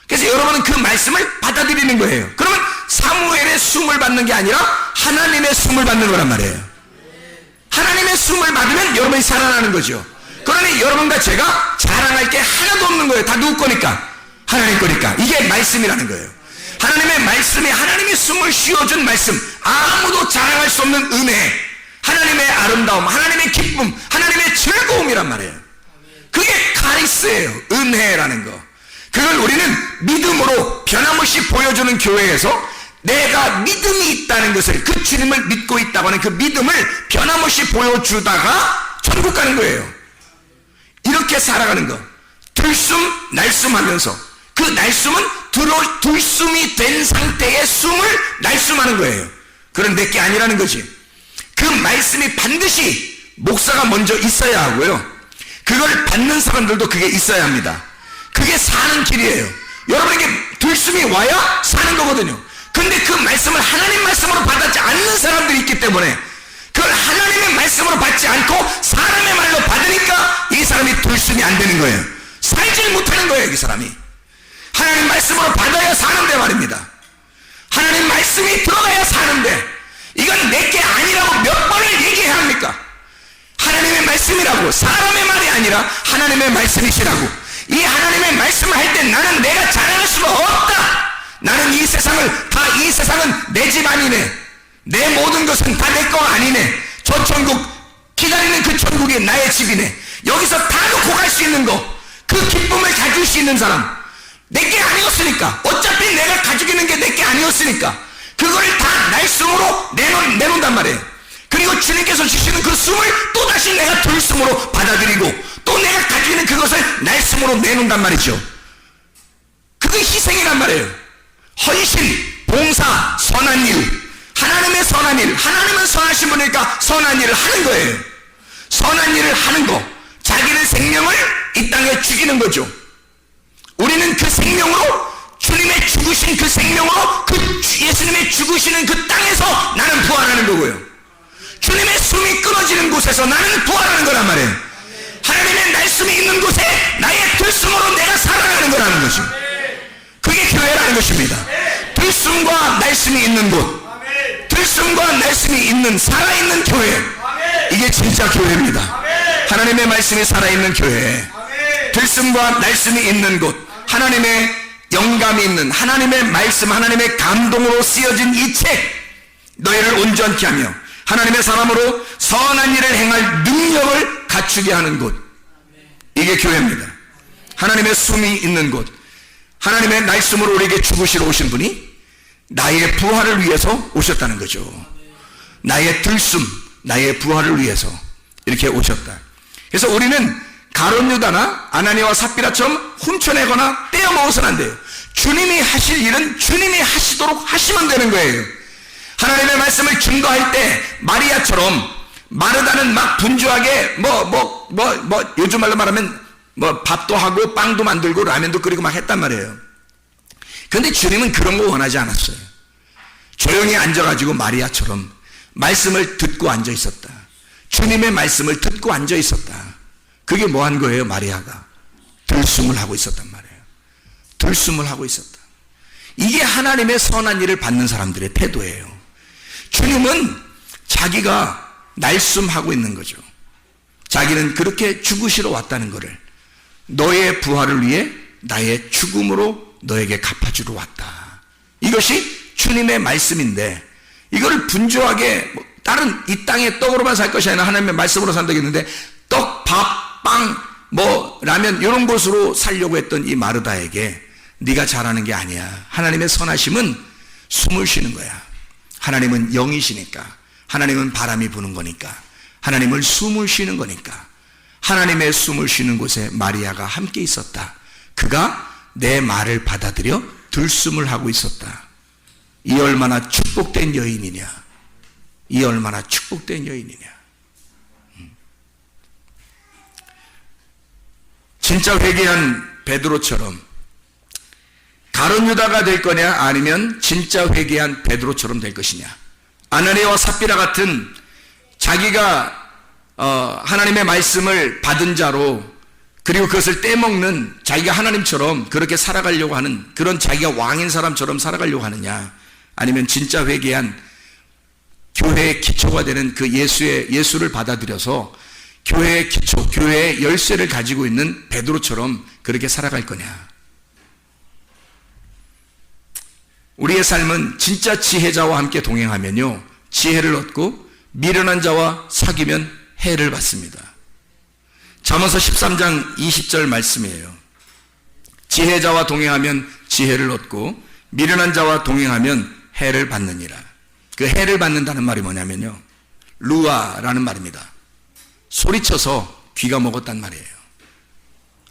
그래서 여러분은 그 말씀을 받아들이는 거예요. 그러면 사무엘의 숨을 받는 게 아니라 하나님의 숨을 받는 거란 말이에요. 하나님의 숨을 받으면 여러분이 살아나는 거죠. 그러니 여러분과 제가 자랑할 게 하나도 없는 거예요. 다 누구 거니까? 하나님 거니까. 이게 말씀이라는 거예요. 하나님의 말씀이, 하나님이 숨을 쉬어준 말씀, 아무도 자랑할 수 없는 은혜, 하나님의 아름다움, 하나님의 기쁨, 하나님의 즐거움이란 말이에요. 그게 카리스예요. 은혜라는 거. 그걸 우리는 믿음으로 변함없이 보여주는 교회에서 내가 믿음이 있다는 것을, 그 주님을 믿고 있다고 하는 그 믿음을 변함없이 보여주다가 천국 가는 거예요. 이렇게 살아가는 거. 들숨 날숨하면서, 그 날숨은 들숨이 된 상태의 숨을 날숨하는 거예요. 그건 내게 아니라는 거지. 그 말씀이 반드시 목사가 먼저 있어야 하고요, 그걸 받는 사람들도 그게 있어야 합니다. 그게 사는 길이에요. 여러분에게 들숨이 와야 사는 거거든요. 근데 그 말씀을 하나님 말씀으로 받지 않는 사람들이 있기 때문에, 그걸 하나님의 말씀으로 받지 않고 사람의 말로 받으니까 이 사람이 들숨이 안 되는 거예요. 살질 못하는 거예요, 이 사람이. 하나님 말씀으로 받아야 사는데 말입니다. 하나님 말씀이 들어가야 사는데, 이건 내게 아니라고 몇 번을 얘기해야 합니까? 하나님의 말씀이라고, 사람의 말이 아니라 하나님의 말씀이시라고. 이 하나님의 말씀을 할 때 나는 내가 자랑할 수가 없다. 나는 이 세상은 내 집 아니네. 내 모든 것은 다 내 거 아니네. 저 천국, 기다리는 그 천국이 나의 집이네. 여기서 다 놓고 갈 수 있는 거, 그 기쁨을 가질 수 있는 사람, 내게 아니었으니까, 어차피 내가 가지고 있는 게 내게 아니었으니까 그걸 다 날숨으로 내놓는단 말이에요. 그리고 주님께서 주시는 그 숨을 또다시 내가 들숨으로 받아들이고, 또 내가 가지고 있는 그것을 날숨으로 내놓는단 말이죠. 그게 희생이란 말이에요. 헌신, 봉사, 선한 일, 하나님의 선한 일, 하나님은 선하신 분이니까 선한 일을 하는 거예요. 선한 일을 하는 거, 자기의 생명을 이 땅에 죽이는 거죠. 우리는 그 생명으로, 주님의 죽으신 그 생명으로, 그 예수님의 죽으시는 그 땅에서 나는 부활하는 거고요, 주님의 숨이 끊어지는 곳에서 나는 부활하는 거란 말이에요. 하나님의 말씀이 있는 곳에 나의 들숨으로 내가 살아가는 거라는 거죠. 그게 교회라는 것입니다. 들숨과 말씀이 있는 곳, 들숨과 말씀이 있는 살아있는 교회, 이게 진짜 교회입니다. 하나님의 말씀이 살아있는 교회, 들숨과 말씀이 있는 곳, 하나님의 영감이 있는 하나님의 말씀, 하나님의 감동으로 쓰여진 이 책, 너희를 온전케 하며 하나님의 사람으로 선한 일을 행할 능력을 갖추게 하는 곳, 이게 교회입니다. 하나님의 숨이 있는 곳, 하나님의 말씀으로 우리에게 죽으시러 오신 분이 나의 부활을 위해서 오셨다는 거죠. 나의 들숨, 나의 부활을 위해서 이렇게 오셨다. 그래서 우리는 가룟 유다나 아나니아와 삽비라처럼 훔쳐내거나 떼어먹어서는 안 돼요. 주님이 하실 일은 주님이 하시도록 하시면 되는 거예요. 하나님의 말씀을 증거할 때 마리아처럼 마르다는 막 분주하게 요즘 말로 말하면 밥도 하고 빵도 만들고 라면도 끓이고 막 했단 말이에요. 그런데 주님은 그런 거 원하지 않았어요. 조용히 앉아가지고 마리아처럼 말씀을 듣고 앉아 있었다. 주님의 말씀을 듣고 앉아 있었다. 그게 뭐 한 거예요? 마리아가 들숨을 하고 있었단 말이에요. 들숨을 하고 있었다. 이게 하나님의 선한 일을 받는 사람들의 태도예요. 주님은 자기가 날숨하고 있는 거죠. 자기는 그렇게 죽으시러 왔다는 것을, 너의 부활을 위해 나의 죽음으로 너에게 갚아주러 왔다. 이것이 주님의 말씀인데, 이거를 분주하게 다른 이 땅의 떡으로만 살 것이 아니라 하나님의 말씀으로 산다고 했는데, 떡, 밥, 빵, 라면 이런 것으로 살려고 했던 이 마르다에게 네가 잘하는 게 아니야. 하나님의 선하심은 숨을 쉬는 거야. 하나님은 영이시니까, 하나님은 바람이 부는 거니까, 하나님은 숨을 쉬는 거니까, 하나님의 숨을 쉬는 곳에 마리아가 함께 있었다. 그가 내 말을 받아들여 들숨을 하고 있었다. 이 얼마나 축복된 여인이냐. 이 얼마나 축복된 여인이냐. 진짜 회개한 베드로처럼 가룟 유다가 될 거냐, 아니면 진짜 회개한 베드로처럼 될 것이냐. 아나니아와 삽비라 같은 자기가 하나님의 말씀을 받은 자로, 그리고 그것을 떼먹는, 자기가 하나님처럼 그렇게 살아가려고 하는, 그런 자기가 왕인 사람처럼 살아가려고 하느냐, 아니면 진짜 회개한 교회의 기초가 되는 그 예수를 받아들여서 교회의 기초, 교회의 열쇠를 가지고 있는 베드로처럼 그렇게 살아갈 거냐. 우리의 삶은 진짜 지혜자와 함께 동행하면요, 지혜를 얻고 미련한 자와 사귀면 해를 받습니다. 잠언서 13장 20절 말씀이에요. 지혜자와 동행하면 지혜를 얻고 미련한 자와 동행하면 해를 받느니라. 그 해를 받는다는 말이 뭐냐면요, 루아라는 말입니다. 소리쳐서 귀가 먹었단 말이에요.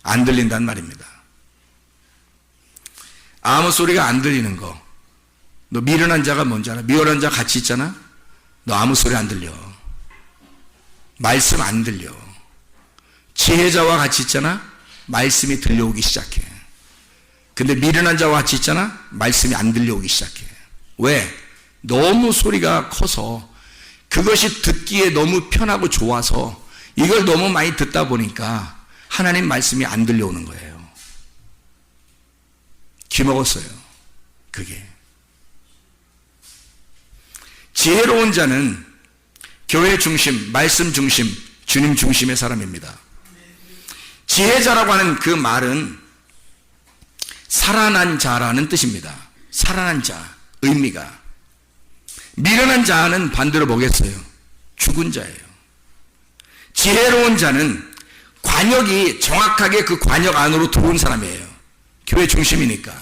안 들린단 말입니다. 아무 소리가 안 들리는 거. 너 미련한 자가 뭔지 알아? 미련한 자 같이 있잖아? 너 아무 소리 안 들려. 말씀 안 들려. 지혜자와 같이 있잖아? 말씀이 들려오기 시작해. 근데 미련한 자와 같이 있잖아? 말씀이 안 들려오기 시작해. 왜? 너무 소리가 커서, 그것이 듣기에 너무 편하고 좋아서 이걸 너무 많이 듣다 보니까 하나님 말씀이 안 들려오는 거예요. 귀먹었어요. 그게. 지혜로운 자는 교회 중심, 말씀 중심, 주님 중심의 사람입니다. 지혜자라고 하는 그 말은 살아난 자라는 뜻입니다. 살아난 자, 의미가. 미련한 자는 반대로 뭐겠어요? 죽은 자예요. 지혜로운 자는 관역이 정확하게 그 관역 안으로 들어온 사람이에요. 교회 중심이니까,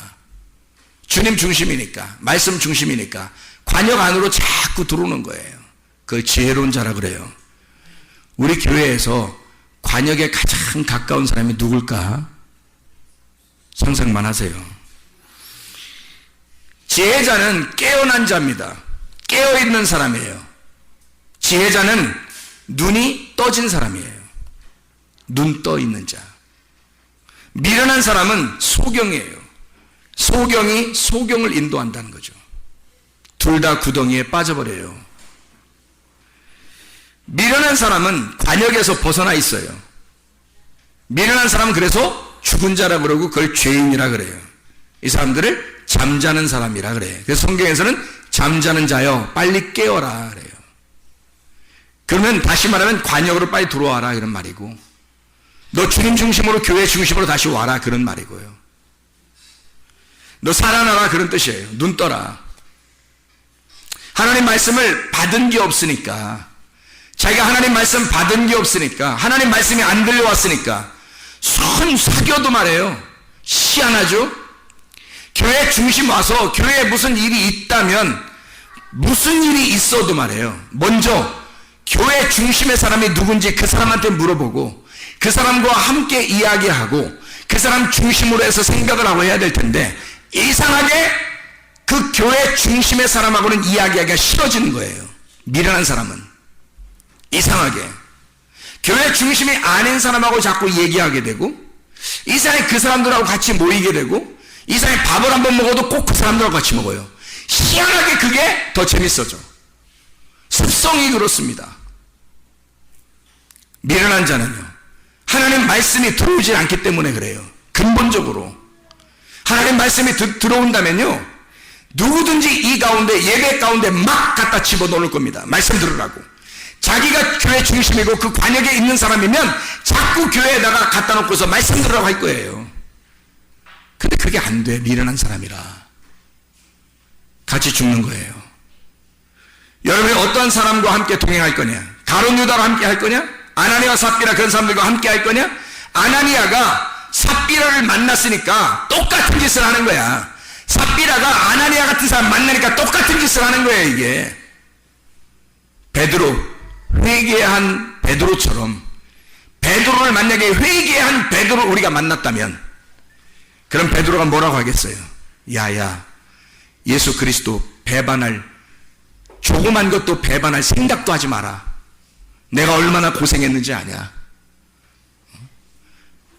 주님 중심이니까, 말씀 중심이니까 관역 안으로 자꾸 들어오는 거예요. 그걸 지혜로운 자라 그래요. 우리 교회에서 관역에 가장 가까운 사람이 누굴까? 상상만 하세요. 지혜자는 깨어난 자입니다. 깨어있는 사람이에요. 지혜자는 눈이 떠진 사람이에요. 눈 떠 있는 자. 미련한 사람은 소경이에요. 소경이 소경을 인도한다는 거죠. 둘 다 구덩이에 빠져버려요. 미련한 사람은 관역에서 벗어나 있어요. 미련한 사람은 그래서 죽은 자라 그러고 그걸 죄인이라 그래요. 이 사람들을 잠자는 사람이라 그래요. 그래서 성경에서는 잠자는 자여 빨리 깨어라 그래요. 그러면 다시 말하면 관역으로 빨리 들어와라 이런 말이고, 너 주님 중심으로 교회 중심으로 다시 와라 그런 말이고요. 너 살아나라 그런 뜻이에요. 눈 떠라. 하나님 말씀을 받은 게 없으니까, 자기가 하나님 말씀 받은 게 없으니까, 하나님 말씀이 안 들려왔으니까 손 사겨도 말해요. 희한하죠? 교회 중심 와서 교회에 무슨 일이 있다면, 무슨 일이 있어도 말해요, 먼저 교회 중심의 사람이 누군지 그 사람한테 물어보고 그 사람과 함께 이야기하고 그 사람 중심으로 해서 생각을 하고 해야 될 텐데, 이상하게 그 교회 중심의 사람하고는 이야기하기가 싫어지는 거예요. 미련한 사람은 이상하게 교회 중심이 아닌 사람하고 자꾸 얘기하게 되고, 이상하게 그 사람들하고 같이 모이게 되고, 이상하게 밥을 한번 먹어도 꼭 그 사람들하고 같이 먹어요. 희한하게 그게 더 재밌어져. 습성이 그렇습니다. 미련한 자는요, 하나님 말씀이 들어오지 않기 때문에 그래요. 근본적으로 하나님 말씀이 들어온다면요, 누구든지 이 가운데, 예배 가운데 막 갖다 집어넣을 겁니다. 말씀 들으라고. 자기가 교회 중심이고 그 관역에 있는 사람이면 자꾸 교회에다가 갖다 놓고서 말씀 들으라고 할 거예요. 근데 그게 안 돼. 미련한 사람이라 같이 죽는 거예요. 여러분이 어떤 사람과 함께 동행할 거냐? 가룟 유다와 함께 할 거냐? 아나니아와 삽비라 그런 사람들과 함께 할 거냐? 아나니아가 삽비라를 만났으니까 똑같은 짓을 하는 거야. 삽비라가 아나니아 같은 사람 만나니까 똑같은 짓을 하는 거예요. 이게 베드로, 회개한 베드로처럼, 베드로를 만약에 회개한 베드로 우리가 만났다면, 그럼 베드로가 뭐라고 하겠어요? 야야, 예수 그리스도 배반할, 조그만 것도 배반할 생각도 하지 마라. 내가 얼마나 고생했는지 아냐.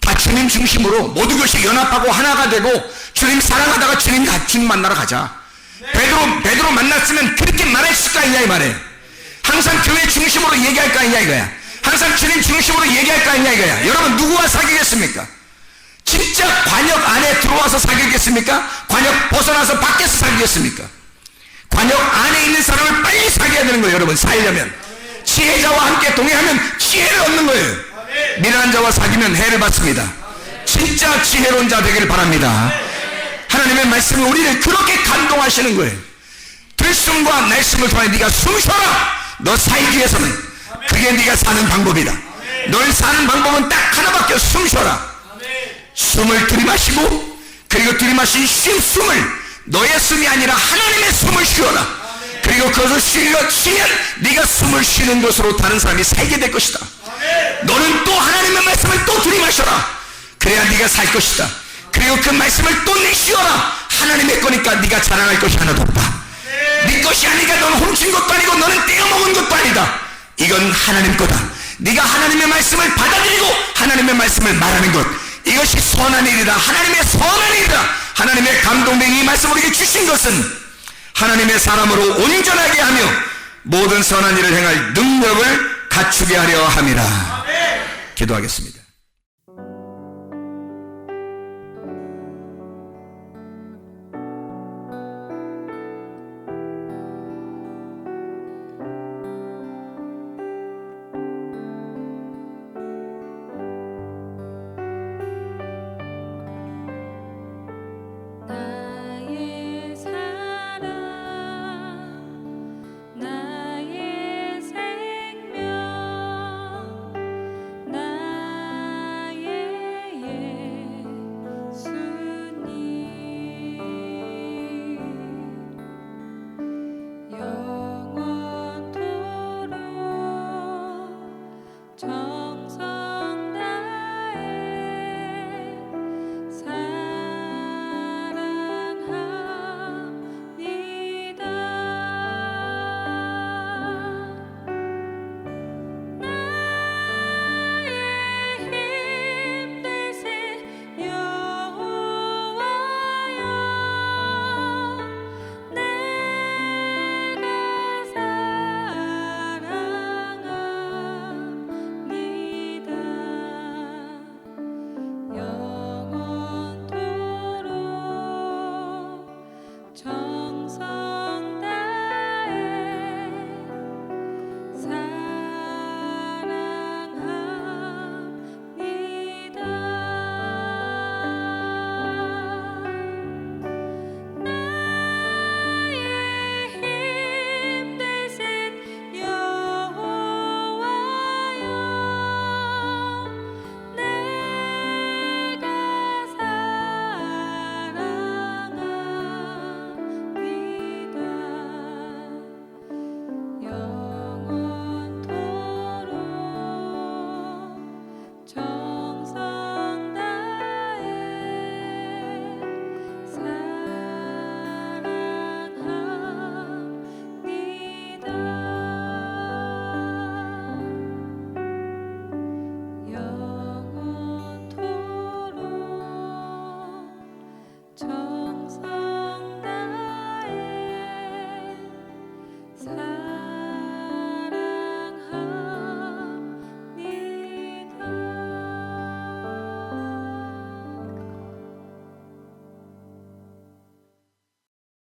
다 주님 중심으로 모든 것이 연합하고 하나가 되고 주님 사랑하다가 주님 만나러 가자. 베드로 만났으면 그렇게 말할 수가 있냐 이 말이에요. 항상 교회 중심으로 얘기할 거 아니냐 이거야. 항상 주님 중심으로 얘기할 거 아니냐 이거야. 여러분 누구와 사귀겠습니까? 진짜 관역 안에 들어와서 사귀겠습니까? 관역 벗어나서 밖에서 사귀겠습니까? 관역 안에 있는 사람을 빨리 사귀어야 되는 거예요. 여러분 살려면 지혜자와 함께 동행하면 지혜를 얻는 거예요. 미련한 자와 사귀면 해를 받습니다. 진짜 지혜로운 자 되기를 바랍니다. 하나님의 말씀이 우리를 그렇게 감동하시는 거예요. 들숨과 날숨을 통해 네가 숨 쉬어라. 너 살기 위해서는 그게 네가 사는 방법이다. 널 사는 방법은 딱 하나밖에 없어. 숨 쉬어라. 숨을 들이마시고, 그리고 들이마신 쉰 숨을 너의 숨이 아니라 하나님의 숨을 쉬어라. 그리고 그것을 쉬면 네가 숨을 쉬는 것으로 다른 사람이 살게 될 것이다. 너는 또 하나님의 말씀을 또 들이마셔라. 그래야 네가 살 것이다. 그리고 그 말씀을 또 내쉬어라. 하나님의 거니까 네가 자랑할 것이 하나도 없다. 네 것이 아니니까 너는 훔친 것도 아니고 너는 떼어먹은 것도 아니다. 이건 하나님 거다. 네가 하나님의 말씀을 받아들이고 하나님의 말씀을 말하는 것, 이것이 선한 일이다. 하나님의 선한 일이다. 하나님의 감동된 이 말씀을 우리에게 주신 것은 하나님의 사람으로 온전하게 하며 모든 선한 일을 행할 능력을 갖추게 하려 함이라. 기도하겠습니다.